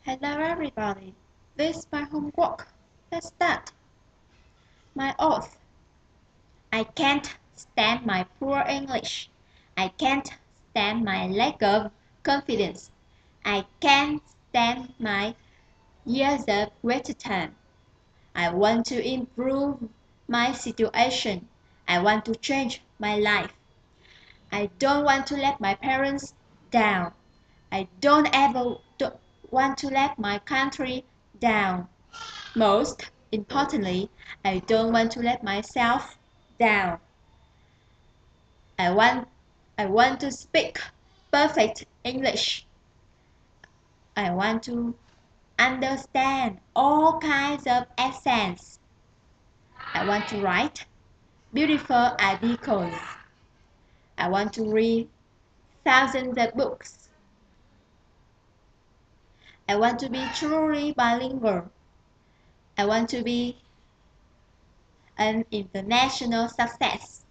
Hello everybody, this is my homework. Let's start. My oath. I can't stand my poor English. I can't stand my lack of confidence. I can't stand my years of wasted time. I want to improve my situation. I want to change my life. I don't want to let my parents down. I don't ever want to let my country down. Most importantly, I don't want to let myself down. I want I want to speak perfect English. I want to understand all kinds of accents. I want to write beautiful articles. I want to read thousands of books. I want to be truly bilingual. I want to be an international success.